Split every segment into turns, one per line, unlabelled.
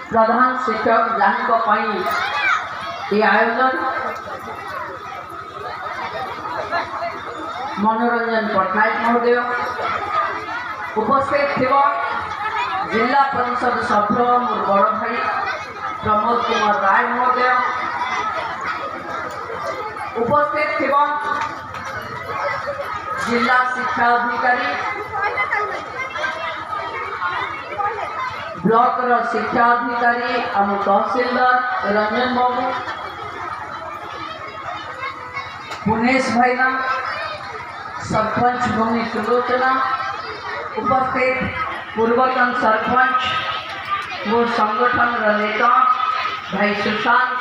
प्रधान शिक्षक जहाँ ये आयोजन मनोरंजन पट्टनायक महोदय उपस्थित थी जिला परिषद सभ्य मोर बड़ भाई प्रमोद कुमार राय महोदय उपस्थित थी जिला शिक्षा अधिकारी ब्लॉक शिक्षा अधिकारी आम तहसीलदार रंजन बाबू पुनेश भाईना सरपंच भूमि सुलोचना उपस्थित पूर्वतन सरपंच वो संगठन नेता भाई सुशांत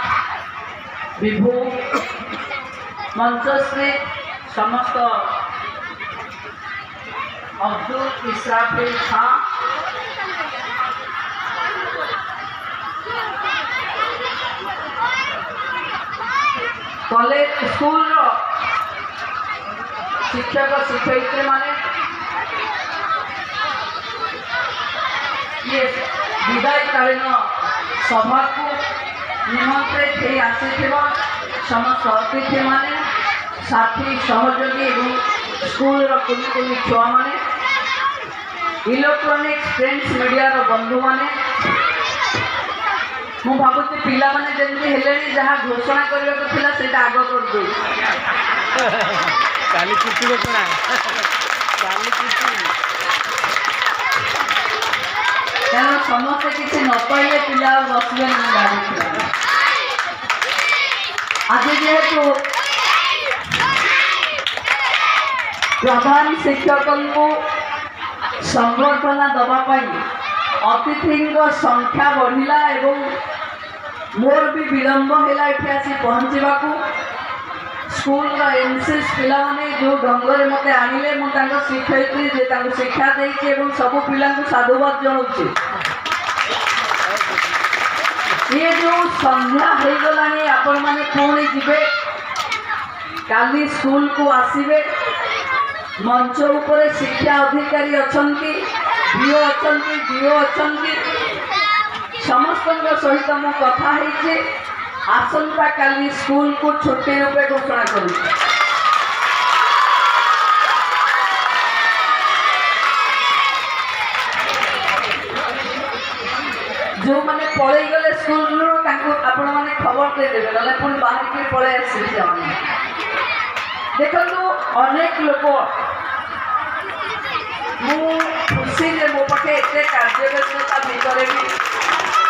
विभू मंचश्री समस्त अब्दुल इस्राफिल खान कॉलेज स्कूल शिक्षक शिक्षयित्री माने ये विदायकालीन सभा को निमंत्रित हो आसी समस्त अतिथि माने साथी सहयोगी और स्कूल कुनि कुनि छुआ माने इलेक्ट्रोनिक्स प्रिंट मीडिया बंधु माने मु भावुची पिला माने जल्दी हेलेनी जहाँ घोषणा करने को थिला सेटा आग कर दो
काली कुर्ती घोषणा काली कुर्ती
कारण समस्त किसी न कहले पिला बसबे ना गाड़ी आज जेहेतु प्रधान शिक्षक को संबर्धना दवापाई अतिथि संख्या बढ़िला एवं मोर भी विलंब है ये आसी पहुँचवा स्कूल एनसीएस पिला माने जो ढंग मत आनिले मुझे शिक्षयित्री शिक्षा देती सब पिला साधुवाद जनाऊँ ये जो संध्या हो गला आपण मैंने पुणी जीवे काली स्कूल को आसवे मंच उपर शिक्षा अधिकारी अच्छा डीओ अच्छा डीओ अच्छा समस्त सहित मो कथा है आसंता काली स्कूल को छुट्टी रूपे घोषणा करूँ जो मैंने पलि गले स्कूल आपण मैंने खबर देदेवे ना पुणी बाहर पलि आसे देखो अनेक लोक खुशी मो पाखे एत कार्य व्यस्तता भितर भी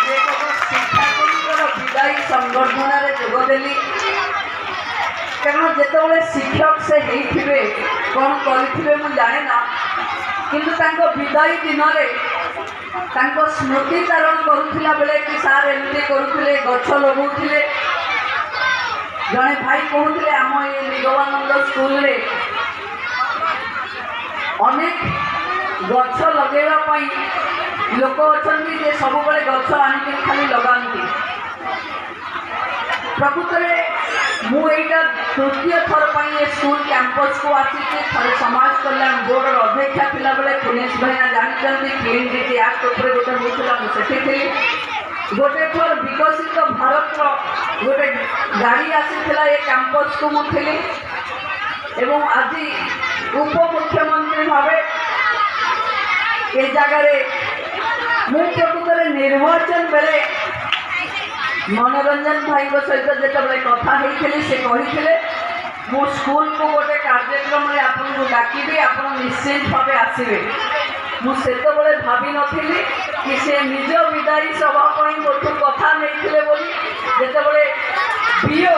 शिक्षाकर्मी विदायी संबर्धन जोगदेली कारण जिते शिक्षक से होते कौन करें मुझे जाने ना किंतु विदायी दिन में स्मृति चारण करुला बेले कि सार एमती करुले गछ लगुले जड़े भाई कहते आम ये निगमानंद स्कूल रे अनेक गछ लगेवाई लोक अच्छा सब गछ आनिक खाली लगाती प्रकृत में मुझा तृतीय थर पर ये स्कूल कैंपस को आसी समाज कल्याण बोर्ड अध्यक्षा थिला बेले पुनेश भाईना जानते क्लीन सिटी एक्ट उपर गोटे होता मुझे थी गोटे थर विकसित भारत गोटे गाड़ी आसी ये कैंपस को मुझे एवं आज उप मुख्यमंत्री भाव ये जगार मु प्रकृत निर्वाचन बेले मनोरंजन भाई सहित जिते कथा होती से कही मो स्कूल को गोटे कार्यक्रम आपको डाकबी आप निश्चित भाव आसवे मुझे भावी नी कि से निज विदायी सभापी मोटू कथा नहीं बोली जिते बीओ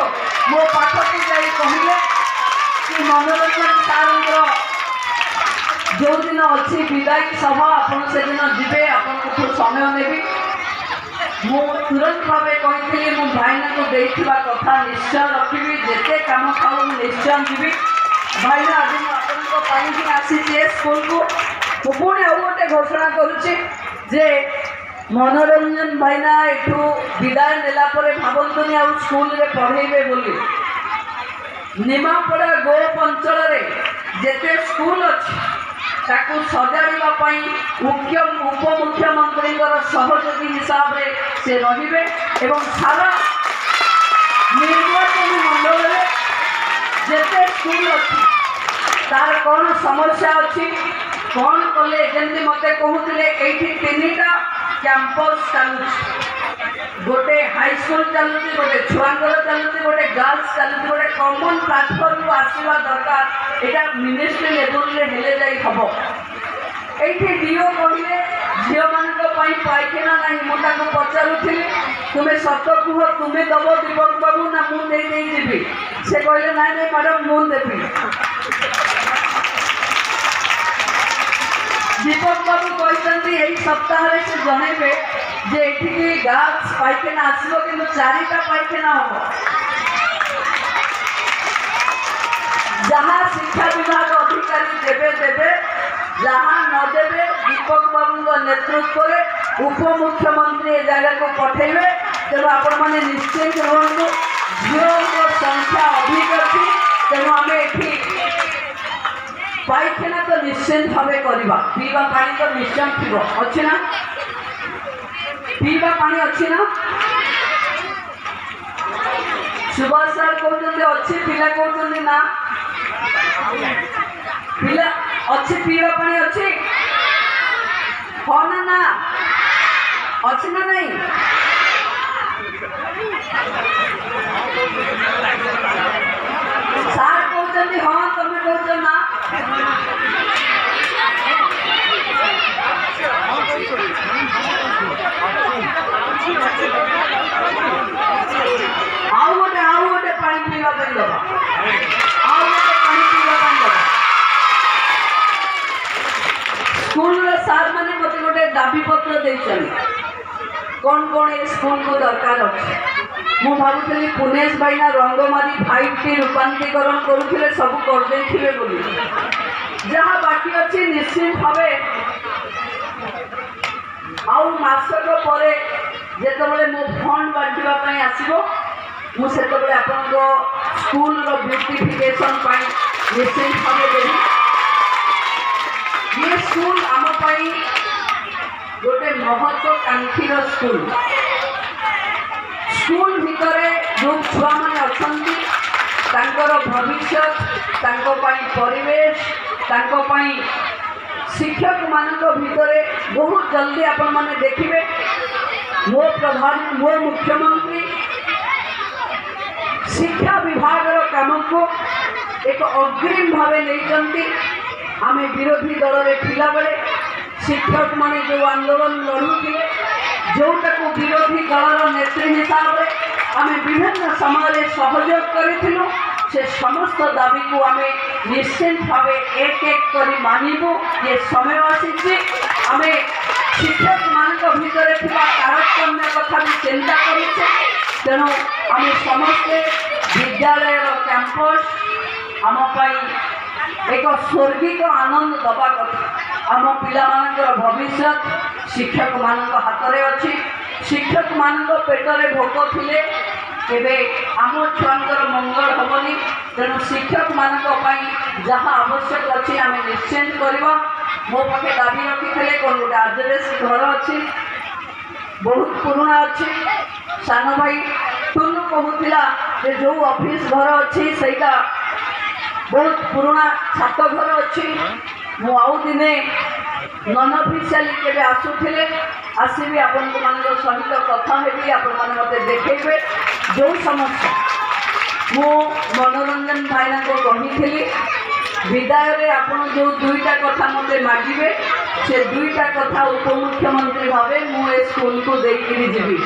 मो पाखक जाई कहले कि मनोरंजन सार जो दिन अच्छी विदायी सभा आप से दिन जीवे आपको समय नेबी मु तुरंत भाव कही मो भाईना को देइथिबा कथा निश्चय रखी जिते कम खाऊ निश्चय जीवी भाईना आज मुझे आसी स्कूल को पुणी आउ गोटे घोषणा करुचे जे मनोरंजन भाईना एठू विदाय नेला भावतुनि आ स्कूल रे पढ़ेबे बोली निमापड़ा गोप अंचल जिते स्कूल अच्छी ତାକୁ ସଜାଡ଼ିବା ପାଇଁ ଉପମୁଖ୍ୟମନ୍ତ୍ରୀଙ୍କର ସହଯୋଗୀ ହିସାବରେ ସେ ରହିବେ ଏବଂ ସାରା ନିର୍ବାଚନ ମଣ୍ଡଳରେ ଯେତେ ସ୍କୁଲ ଅଛି ତାର କ'ଣ ସମସ୍ୟା ଅଛି କ'ଣ କଲେ ଯେମିତି ମୋତେ କହୁଥିଲେ ଏଇଠି 3ଟା କ୍ୟାମ୍ପସ୍ ଚାଲୁଛି ଗୋଟେ ହାଇସ୍କୁଲ ଚାଲୁଛି ଗୋଟେ ଛୁଆଙ୍କର ଚାଲୁଛି ଗୋଟେ ଗାର୍ଲସ ଚାଲୁଛି ଗୋଟେ କମନ୍ ପ୍ଲାଟଫର୍ମକୁ ଆସିବା ଦରକାର ଏଇଟା ମିନିଷ୍ଟ୍ରି ଲେଭେଲରେ ହେଲେ ଯାଇ ହେବ এইটি ডিও কহিলে ঝিওମାନଙ୍କ ପାଇଁ ପାଇଖାନା ନାହିଁ ମୁଁ ତାକୁ ପଚାରୁଥିଲି ତୁମେ ସତ କୁହ ତୁମେ ଦେବ ଦୀପକ ବାବୁ ନା ମୁଁ ଦେଇଯିବି ସେ କହିଲେ ନାଇଁ ନାଇଁ ମ୍ୟାଡ଼ାମ୍ ମୁଁ ଦେବି ଦୀପକ ବାବୁ କହିଛନ୍ତି ଏହି ସପ୍ତାହରେ ସେ ଜଣେଇବେ ଯେ ଏଠିକି ଗାର୍ଲସ ପାଇଖାନା ଆସିବ କିନ୍ତୁ 4ଟା ପାଇଖାନା ହେବ ଯାହା ଶିକ୍ଷା ବିଭାଗ ଅଧିକାରୀ ଦେବେ जहाँ नदेवे दीपक बाबू नेतृत्व उपमुख्यमंत्री ए जगह को पठेबे तेणु आपण मैंने निश्चित रुहतु झील संख्या अधिक अच्छी तेणु आम ये पाइखाना तो निश्चित भाव करवा पीवा पानी तो निश्चय थी अच्छी ना पीवा पानी अच्छी ना सुभाष सर कहते अच्छी पिला कहते ना पिला अच्छी पीवा पानी अच्छी हाँ ना ना अच्छी ना नहीं सार कहते हाँ तुम्हें कहते ना आउ गोटे पानी पीवा दबा आउ गोटे पानी पीवा दबा स्कूल सार मैंने मत गोटे दाबी पत्र देते कौन कौन ये स्कूल को दरकार अच्छे मु भावुली पुनेश भाईना रंगमारी 5T रूपांतरीकरण करुले सब करदे जहाँ बाकी अच्छी निश्चित भाव आउ मासक पर जिते मो फंड बांटापी आसो मुझे आपण स्कूल ब्यूटिफिकेशन निश्चित भाव देवी ये स्कूल आम गोटे महत्वाकांक्षी स्कूल स्कूल भितर जो छुआ मैंने अच्छा भविष्य परिवेश शिक्षक मान भितर बहुत जल्दी आपण मैंने देखिए मो मुख्यमंत्री शिक्षा विभाग काम को एक अग्रिम भाव नहीं आम विरोधी दल में थिला बेले शिक्षक माने जो आंदोलन लड़ुले जोटा को विरोधी दलर नेत्री हिसाब से आम विभिन्न समय सहयोग करूँ से समस्त दाबी को आम निश्चित भाव एक कर मानबू ये समय आसी आम शिक्षक मान भर तारतम्य कथा भी चिंता करुचे तेणु आम समस्ते विद्यालय कैंपस आम एक स्वर्गिक आनंद दबा कथा आम पिला भविष्य शिक्षक मान हाथ में अच्छी शिक्षक मान पेटरे भोक थिले केबे आम छुआंकर मंगल हेनी तेणु शिक्षक मान जहाँ आवश्यक अच्छी आम निश्चित करवा मो पाखे दाबी रखी कौन गोटे आजबेस्ट घर अच्छी बहुत पुराना अच्छी सान भाई टुनु कहूला जो ऑफिस घर अच्छी सहीटा बहुत पुराना छात घर अच्छी मु आउ दिने नन ऑफिशियली केबे आसुथिले आसबि आपण सहित कथा हेबी आपण माने मते देखेबे जो समस्या मु मनोरंजन भाईना को कही विदाय रे आपण जो 2टा कथा मते मागिबे से 2टा कथा उपमुख्यमंत्री भावे मु ए स्कूल को देई जीवी।